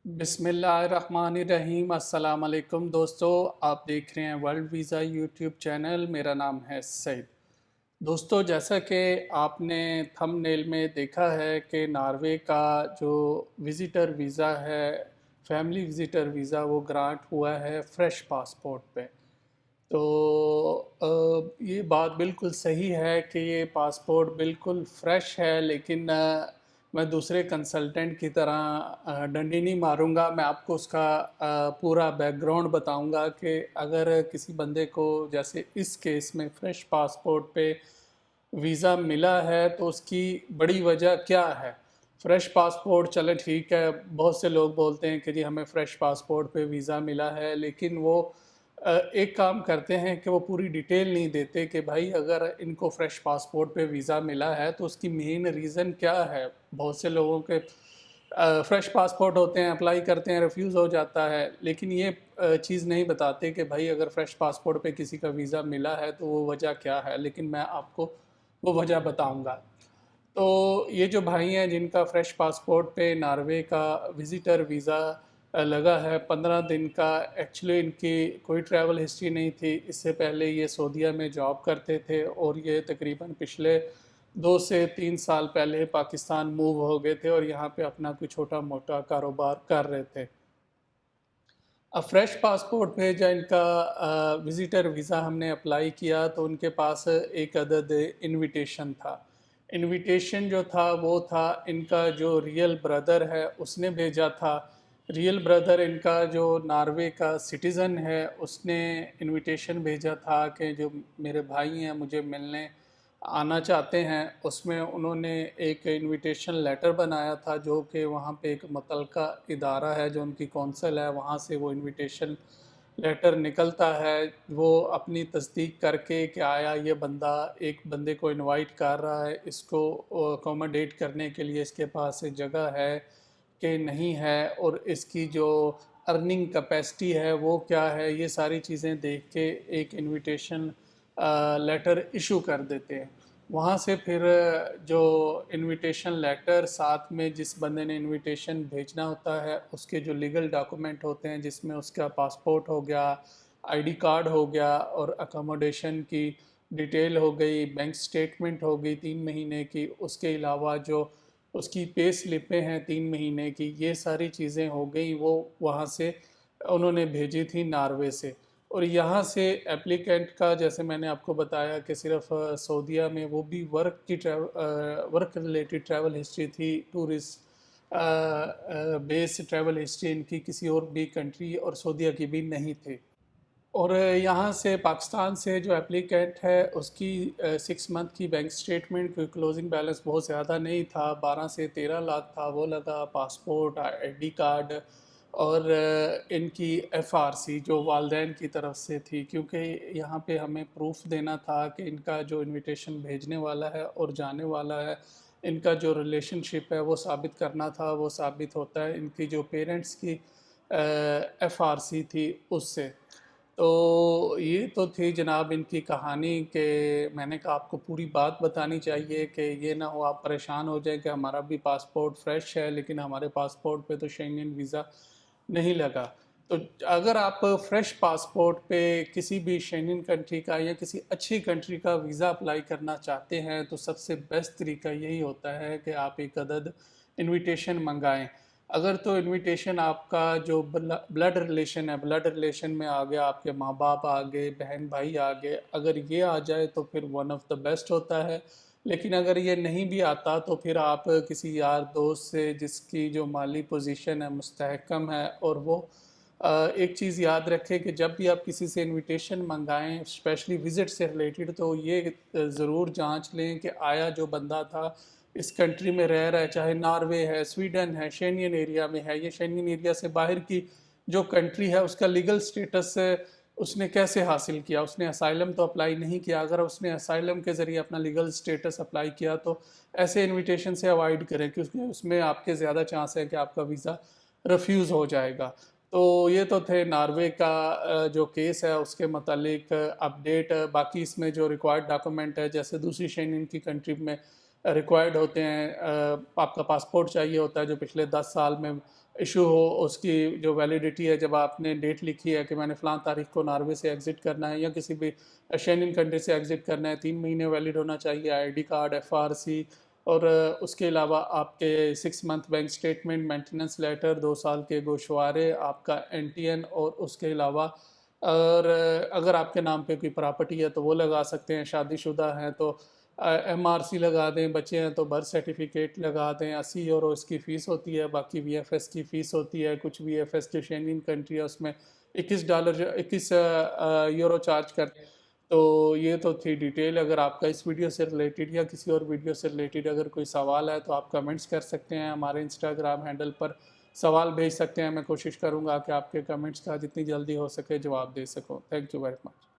بسم اللہ الرحمن الرحیم۔ السلام علیکم دوستو، آپ دیکھ رہے ہیں ورلڈ ویزا یوٹیوب چینل۔ میرا نام ہے سعید۔ دوستو، جیسا کہ آپ نے تھم نیل میں دیکھا ہے کہ ناروے کا جو وزیٹر ویزا ہے، فیملی وزیٹر ویزا، وہ گرانٹ ہوا ہے فریش پاسپورٹ پہ۔ تو یہ بات بالکل صحیح ہے کہ یہ پاسپورٹ بالکل فریش ہے، لیکن میں دوسرے کنسلٹنٹ کی طرح ڈنڈی نہیں ماروں گا۔ میں آپ کو اس کا پورا بیک گراؤنڈ بتاؤں گا کہ اگر کسی بندے کو جیسے اس کیس میں فریش پاسپورٹ پہ ویزا ملا ہے تو اس کی بڑی وجہ کیا ہے۔ فریش پاسپورٹ چلے ٹھیک ہے، بہت سے لوگ بولتے ہیں کہ جی ہمیں فریش پاسپورٹ پہ ویزا ملا ہے، لیکن وہ ایک کام کرتے ہیں کہ وہ پوری ڈیٹیل نہیں دیتے کہ بھائی اگر ان کو فریش پاسپورٹ پہ ویزا ملا ہے تو اس کی مین ریزن کیا ہے۔ بہت سے لوگوں کے فریش پاسپورٹ ہوتے ہیں، اپلائی کرتے ہیں، ریفیوز ہو جاتا ہے، لیکن یہ چیز نہیں بتاتے کہ بھائی اگر فریش پاسپورٹ پہ کسی کا ویزا ملا ہے تو وہ وجہ کیا ہے، لیکن میں آپ کو وہ وجہ بتاؤں گا۔ تو یہ جو بھائی ہیں جن کا فریش پاسپورٹ پہ ناروے کا وزیٹر ویزا لگا ہے 15 دن کا، ایکچولی ان کی کوئی ٹریول ہسٹری نہیں تھی۔ اس سے پہلے یہ سعودیہ میں جاب کرتے تھے اور یہ تقریباً پچھلے 2 سے 3 سال پہلے پاکستان موو ہو گئے تھے اور یہاں پہ اپنا کوئی چھوٹا موٹا کاروبار کر رہے تھے۔ اب فریش پاسپورٹ پہ جب ان کا وزیٹر ویزا ہم نے اپلائی کیا تو ان کے پاس ایک عدد انویٹیشن تھا۔ انویٹیشن جو تھا وہ تھا ان کا جو ریئل بردر ہے اس نے بھیجا تھا۔ ریئل بردر ان کا جو ناروے کا سٹیزن ہے اس نے انویٹیشن بھیجا تھا کہ جو میرے بھائی ہیں مجھے ملنے آنا چاہتے ہیں۔ اس میں انہوں نے ایک انویٹیشن لیٹر بنایا تھا جو کہ وہاں پہ ایک متعلقہ ادارہ ہے جو ان کی کونسل ہے، وہاں سے وہ انویٹیشن لیٹر نکلتا ہے۔ وہ اپنی تصدیق کر کے کہ آیا یہ بندہ ایک بندے کو انوائٹ کر رہا ہے، اس کو اکوموڈیٹ کرنے کے لیے اس کے پاس جگہ ہے کہ نہیں ہے، اور اس کی جو ارننگ کیپیسٹی ہے وہ کیا ہے، یہ ساری چیزیں دیکھ کے ایک انویٹیشن لیٹر ایشو کر دیتے ہیں۔ وہاں سے پھر جو انویٹیشن لیٹر ساتھ میں جس بندے نے انویٹیشن بھیجنا ہوتا ہے اس کے جو لیگل ڈاکومنٹ ہوتے ہیں، جس میں اس کا پاسپورٹ ہو گیا، آئی ڈی کارڈ ہو گیا اور اکوموڈیشن کی ڈیٹیل ہو گئی، بینک سٹیٹمنٹ ہو گئی 3 مہینے کی، اس کے علاوہ جو اس کی پے سلپیں ہیں 3 مہینے کی، یہ ساری چیزیں ہو گئیں۔ وہ وہاں سے انہوں نے بھیجی تھی ناروے سے، اور یہاں سے اپلیکینٹ کا جیسے میں نے آپ کو بتایا کہ صرف سعودیہ میں وہ بھی ورک ریلیٹڈ ٹریول ہسٹری تھی، ٹورسٹ بیس ٹریول ہسٹری ان کی کسی اور بھی کنٹری اور سعودیہ کی بھی نہیں تھی۔ اور یہاں سے پاکستان سے جو اپلیکینٹ ہے اس کی 6 منتھ کی بینک سٹیٹمنٹ، کوئی کلوزنگ بیلنس بہت زیادہ نہیں تھا، 12 سے 13 لاکھ تھا، وہ لگا، پاسپورٹ، آئی ڈی کارڈ اور ان کی ایف آر سی جو والدین کی طرف سے تھی، کیونکہ یہاں پہ ہمیں پروف دینا تھا کہ ان کا جو انویٹیشن بھیجنے والا ہے اور جانے والا ہے ان کا جو ریلیشن شپ ہے وہ ثابت کرنا تھا۔ وہ ثابت ہوتا ہے ان کی جو پیرنٹس کی ایف آر سی تھی اس سے۔ تو یہ تو تھی جناب ان کی کہانی کہ میں نے کہا آپ کو پوری بات بتانی چاہیے کہ یہ نہ ہو آپ پریشان ہو جائیں کہ ہمارا بھی پاسپورٹ فریش ہے لیکن ہمارے پاسپورٹ پہ تو شینگن ویزا نہیں لگا۔ تو اگر آپ فریش پاسپورٹ پہ کسی بھی شینگن کنٹری کا یا کسی اچھی کنٹری کا ویزا اپلائی کرنا چاہتے ہیں تو سب سے بیسٹ طریقہ یہی ہوتا ہے کہ آپ ایک عدد انویٹیشن منگائیں۔ اگر تو انویٹیشن آپ کا جو بلڈ ریلیشن ہے، بلڈ ریلیشن میں آ گیا، آپ کے ماں باپ آ گئے، بہن بھائی آ گئے، اگر یہ آ جائے تو پھر ون آف دا بیسٹ ہوتا ہے۔ لیکن اگر یہ نہیں بھی آتا تو پھر آپ کسی یار دوست سے جس کی جو مالی پوزیشن ہے مستحکم ہے، اور وہ ایک چیز یاد رکھے کہ جب بھی آپ کسی سے انویٹیشن منگائیں اسپیشلی وزٹ سے ریلیٹڈ، تو یہ ضرور جانچ لیں کہ آیا جو بندہ تھا اس کنٹری میں رہ رہا ہے، چاہے ناروے ہے، سویڈن ہے، شینگن ایریا میں ہے، یہ شینگن ایریا سے باہر کی جو کنٹری ہے اس کا لیگل سٹیٹس اس نے کیسے حاصل کیا۔ اس نے اسائلم تو اپلائی نہیں کیا، اگر اس نے اسائلم کے ذریعے اپنا لیگل سٹیٹس اپلائی کیا تو ایسے انویٹیشن سے اوائڈ کریں، کیونکہ اس میں آپ کے زیادہ چانس ہے کہ آپ کا ویزا ریفیوز ہو جائے گا۔ تو یہ تو تھے ناروے کا جو کیس ہے اس کے متعلق اپڈیٹ۔ باقی اس میں جو ریکوائرڈ ڈاکومنٹ ہے جیسے دوسری شینگن کی کنٹری میں ریکوائرڈ ہوتے ہیں، آپ کا پاسپورٹ چاہیے ہوتا ہے جو پچھلے 10 سال میں ایشو ہو، اس کی جو ویلیڈیٹی ہے، جب آپ نے ڈیٹ لکھی ہے کہ میں نے فلاں تاریخ کو ناروے سے ایگزٹ کرنا ہے یا کسی بھی شینگن کنٹری سے ایگزٹ کرنا ہے، 3 مہینے ویلڈ ہونا چاہیے I D card, F R C, اور اس کے علاوہ آپ کے 6 month bank statement, maintenance letter, 2 سال کے گوشوارے، آپ کا این ٹی این، اور اس کے علاوہ اور اگر آپ کے نام پہ کوئی پراپرٹی ہے تو وہ لگا سکتے ہیں، شادی شدہ ہیں تو ایم آر سی لگا دیں، بچے ہیں تو برتھ سرٹیفکیٹ لگا دیں۔ 80 یورو اس کی فیس ہوتی ہے، باقی وی ایف ایس کی فیس ہوتی ہے، کچھ وی ایف ایس جو شینگن کنٹری ہے اس میں $21 چارج کرتے ہیں۔ تو یہ تو تھی ڈیٹیل۔ اگر آپ کا اس ویڈیو سے ریلیٹڈ یا کسی اور ویڈیو سے ریلیٹڈ اگر کوئی سوال ہے تو آپ کمنٹس کر سکتے ہیں، ہمارے انسٹاگرام ہینڈل پر سوال بھیج سکتے ہیں، میں کوشش کروں گا کہ آپ کے کمنٹس کا جتنی جلدی ہو سکے جواب دے سکوں۔ Thank you very much.